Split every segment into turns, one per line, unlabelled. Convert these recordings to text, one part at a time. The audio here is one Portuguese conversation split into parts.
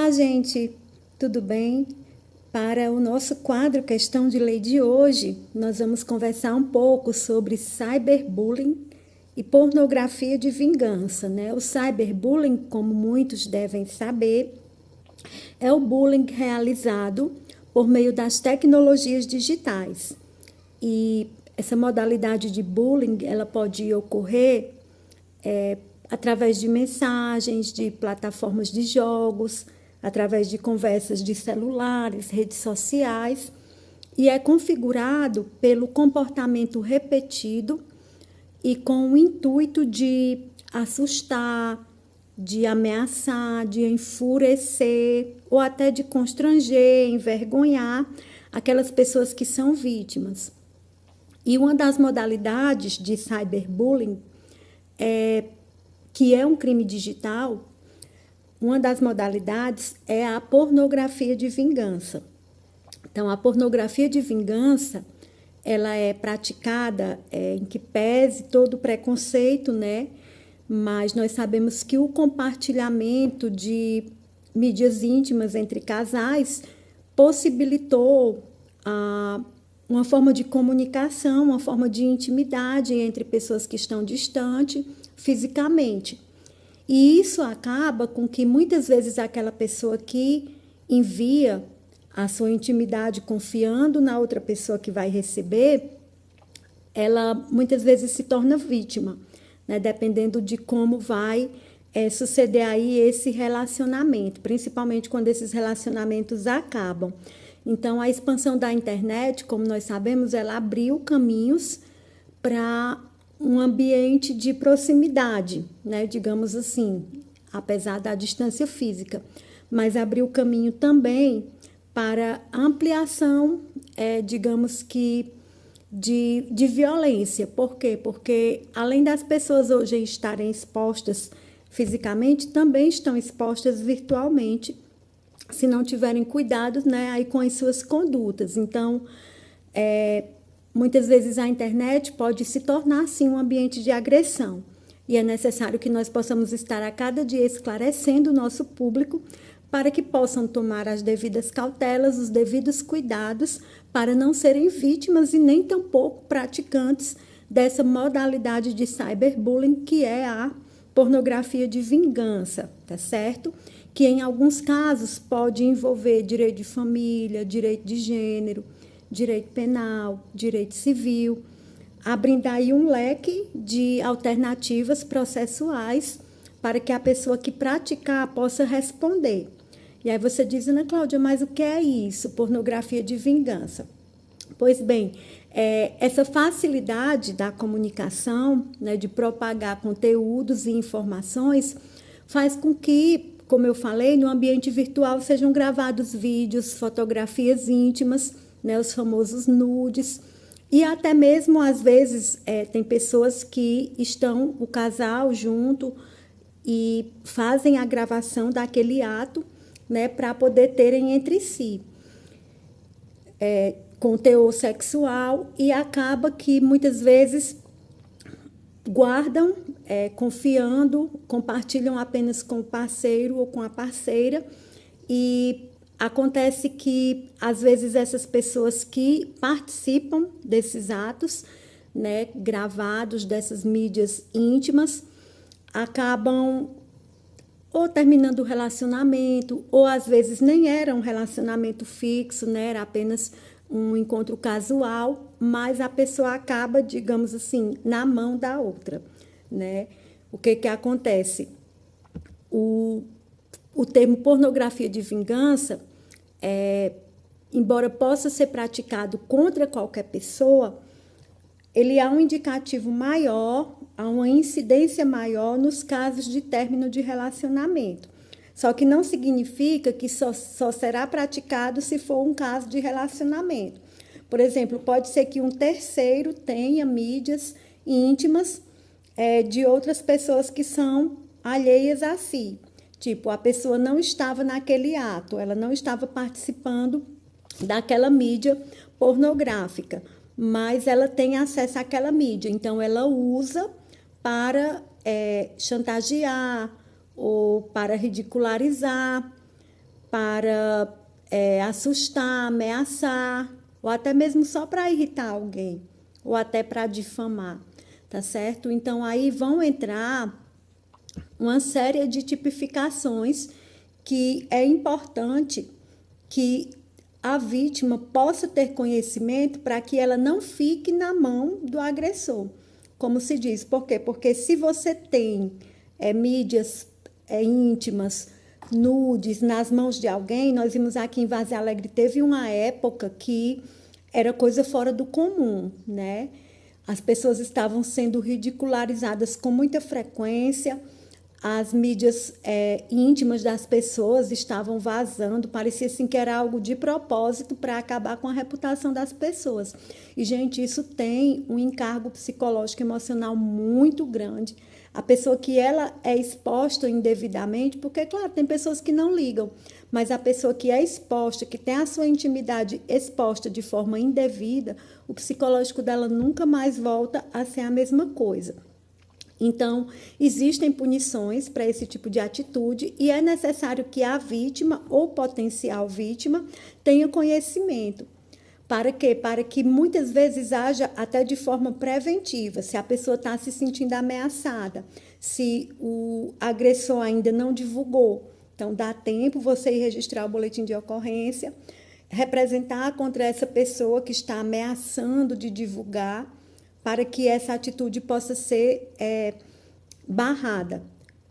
Olá, gente, tudo bem? Para o nosso quadro Questão de Lei de hoje, nós vamos conversar um pouco sobre cyberbullying e pornografia de vingança, né? O cyberbullying, como muitos devem saber, é o bullying realizado por meio das tecnologias digitais. E essa modalidade de bullying, ela pode ocorrer através de mensagens, de plataformas de jogos, através de conversas de celulares, redes sociais, e é configurado pelo comportamento repetido e com o intuito de assustar, de ameaçar, de enfurecer ou até de constranger, envergonhar aquelas pessoas que são vítimas. E uma das modalidades de cyberbullying que é um crime digital, uma das modalidades é a pornografia de vingança. Então, a pornografia de vingança, ela é praticada em que pese todo o preconceito, né? Mas nós sabemos que o compartilhamento de mídias íntimas entre casais possibilitou uma forma de comunicação, uma forma de intimidade entre pessoas que estão distantes fisicamente. E isso acaba com que muitas vezes aquela pessoa que envia a sua intimidade confiando na outra pessoa que vai receber, ela muitas vezes se torna vítima, né? Dependendo de como vai suceder aí esse relacionamento, principalmente quando esses relacionamentos acabam. Então, a expansão da internet, como nós sabemos, ela abriu caminhos para um ambiente de proximidade, né? Digamos assim, apesar da distância física, mas abriu caminho também para ampliação, digamos que, de violência. Por quê? Porque, além das pessoas hoje estarem expostas fisicamente, também estão expostas virtualmente, se não tiverem cuidado, né, aí com as suas condutas. Então, muitas vezes a internet pode se tornar, assim, um ambiente de agressão. E é necessário que nós possamos estar a cada dia esclarecendo o nosso público para que possam tomar as devidas cautelas, os devidos cuidados, para não serem vítimas e nem tampouco praticantes dessa modalidade de cyberbullying, que é a pornografia de vingança, tá certo? Que em alguns casos pode envolver direito de família, direito de gênero, direito penal, direito civil, abrindo aí um leque de alternativas processuais para que a pessoa que praticar possa responder. E aí você diz, Ana Cláudia, mas o que é isso? Pornografia de vingança. Pois bem, essa facilidade da comunicação, né, de propagar conteúdos e informações, faz com que, como eu falei, no ambiente virtual sejam gravados vídeos, fotografias íntimas, né, os famosos nudes, e até mesmo, às vezes, tem pessoas que estão, o casal junto, e fazem a gravação daquele ato, né, para poder terem entre si com teor sexual, e acaba que muitas vezes guardam, confiando, compartilham apenas com o parceiro ou com a parceira, e acontece que, às vezes, essas pessoas que participam desses atos, né, gravados, dessas mídias íntimas, acabam ou terminando o relacionamento, ou às vezes nem era um relacionamento fixo, né, era apenas um encontro casual, mas a pessoa acaba, digamos assim, na mão da outra, né? O que acontece? O termo pornografia de vingança, embora possa ser praticado contra qualquer pessoa, ele há um indicativo maior, há uma incidência maior nos casos de término de relacionamento. Só que não significa que só será praticado se for um caso de relacionamento. Por exemplo, pode ser que um terceiro tenha mídias íntimas de outras pessoas que são alheias a si. Tipo, a pessoa não estava naquele ato, ela não estava participando daquela mídia pornográfica, mas ela tem acesso àquela mídia, então ela usa para chantagear ou para ridicularizar para assustar, ameaçar, ou até mesmo só para irritar alguém, ou até para difamar, tá certo? Então, aí vão entrar uma série de tipificações que é importante que a vítima possa ter conhecimento para que ela não fique na mão do agressor. Como se diz, por quê? Porque se você tem mídias íntimas, nudes nas mãos de alguém, nós vimos aqui em Varzea Alegre, teve uma época que era coisa fora do comum, né? As pessoas estavam sendo ridicularizadas com muita frequência, as mídias íntimas das pessoas estavam vazando, parecia assim que era algo de propósito para acabar com a reputação das pessoas. E, gente, isso tem um encargo psicológico e emocional muito grande. A pessoa que ela é exposta indevidamente, porque, claro, tem pessoas que não ligam, mas a pessoa que é exposta, que tem a sua intimidade exposta de forma indevida, o psicológico dela nunca mais volta a ser a mesma coisa. Então, existem punições para esse tipo de atitude e é necessário que a vítima ou potencial vítima tenha conhecimento. Para quê? Para que muitas vezes haja até de forma preventiva, se a pessoa está se sentindo ameaçada, se o agressor ainda não divulgou. Então, dá tempo você ir registrar o boletim de ocorrência, representar contra essa pessoa que está ameaçando de divulgar, para que essa atitude possa ser barrada,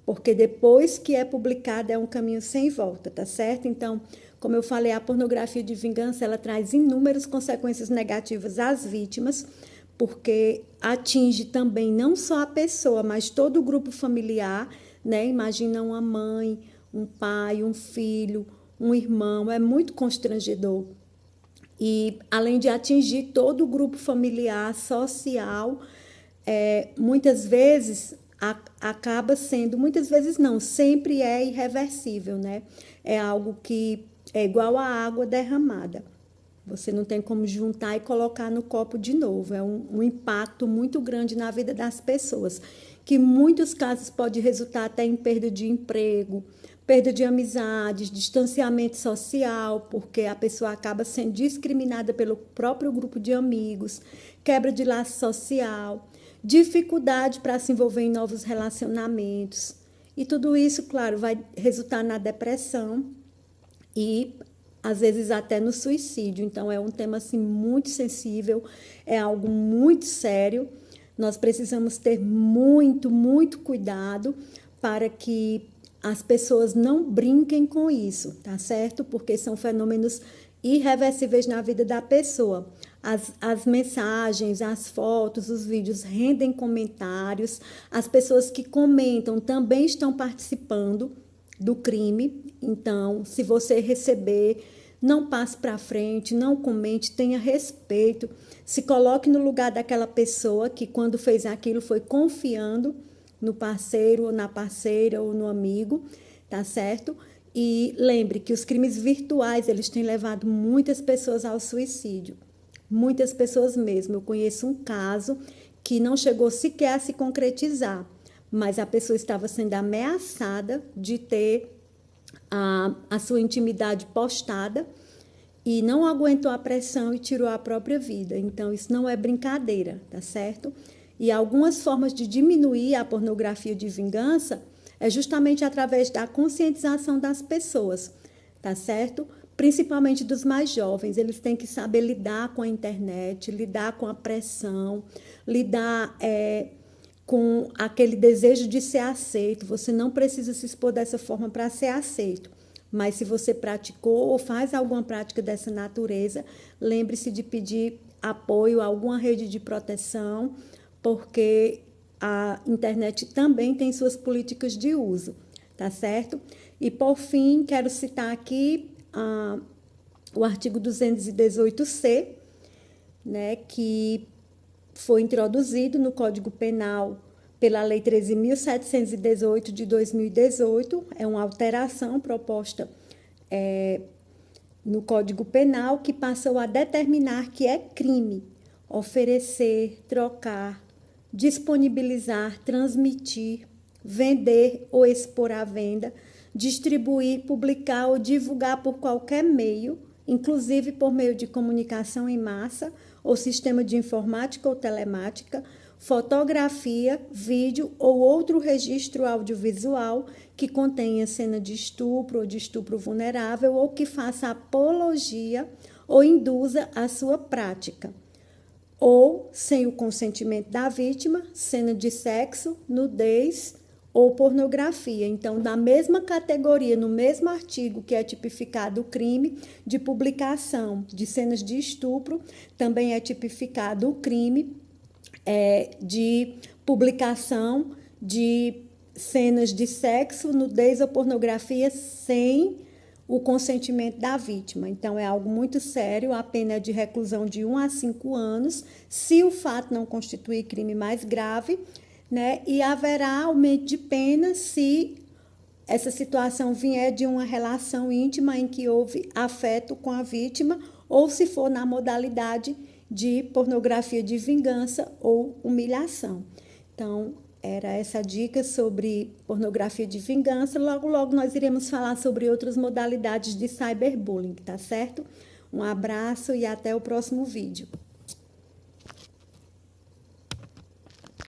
porque depois que é publicada é um caminho sem volta, tá certo? Então, como eu falei, a pornografia de vingança, ela traz inúmeras consequências negativas às vítimas, porque atinge também não só a pessoa, mas todo o grupo familiar, né? Imagina uma mãe, um pai, um filho, um irmão, é muito constrangedor. E, além de atingir todo o grupo familiar, social, muitas vezes acaba sendo, muitas vezes não, sempre é irreversível, né? É algo que é igual à água derramada. Você não tem como juntar e colocar no copo de novo. É um impacto muito grande na vida das pessoas, que em muitos casos pode resultar até em perda de emprego, perda de amizades, distanciamento social, porque a pessoa acaba sendo discriminada pelo próprio grupo de amigos, quebra de laço social, dificuldade para se envolver em novos relacionamentos. E tudo isso, claro, vai resultar na depressão e, às vezes, até no suicídio. Então, é um tema assim, muito sensível, é algo muito sério. Nós precisamos ter muito, muito cuidado para que as pessoas não brinquem com isso, tá certo? Porque são fenômenos irreversíveis na vida da pessoa. As mensagens, as fotos, os vídeos rendem comentários. As pessoas que comentam também estão participando do crime. Então, se você receber, não passe para frente, não comente, tenha respeito. Se coloque no lugar daquela pessoa que, quando fez aquilo, foi confiando no parceiro, ou na parceira, ou no amigo, tá certo? E lembre que os crimes virtuais, eles têm levado muitas pessoas ao suicídio. Muitas pessoas mesmo. Eu conheço um caso que não chegou sequer a se concretizar, mas a pessoa estava sendo ameaçada de ter a sua intimidade postada e não aguentou a pressão e tirou a própria vida. Então, isso não é brincadeira, tá certo? E algumas formas de diminuir a pornografia de vingança é justamente através da conscientização das pessoas, tá certo? Principalmente dos mais jovens. Eles têm que saber lidar com a internet, lidar com a pressão, lidar com aquele desejo de ser aceito. Você não precisa se expor dessa forma para ser aceito. Mas se você praticou ou faz alguma prática dessa natureza, lembre-se de pedir apoio a alguma rede de proteção, porque a internet também tem suas políticas de uso, tá certo? E, por fim, quero citar aqui o artigo 218C, né, que foi introduzido no Código Penal pela Lei 13.718 de 2018, é uma alteração proposta no Código Penal que passou a determinar que é crime oferecer, trocar, disponibilizar, transmitir vender ou expor à venda, distribuir, publicar ou divulgar por qualquer meio, inclusive por meio de comunicação em massa ou sistema de informática ou telemática, fotografia, vídeo ou outro registro audiovisual que contenha cena de estupro ou de estupro vulnerável ou que faça apologia ou induza a sua prática. Ou, sem o consentimento da vítima, cena de sexo, nudez ou pornografia. Então, na mesma categoria, no mesmo artigo que é tipificado o crime de publicação de cenas de estupro, também é tipificado o crime de publicação de cenas de sexo, nudez ou pornografia sem o consentimento da vítima. Então, é algo muito sério, a pena é de reclusão de 1 a 5 anos, se o fato não constituir crime mais grave, né? E haverá aumento de pena se essa situação vier de uma relação íntima em que houve afeto com a vítima ou se for na modalidade de pornografia de vingança ou humilhação. Então, era essa dica sobre pornografia de vingança. Logo, logo nós iremos falar sobre outras modalidades de cyberbullying, tá certo? Um abraço e até o próximo vídeo.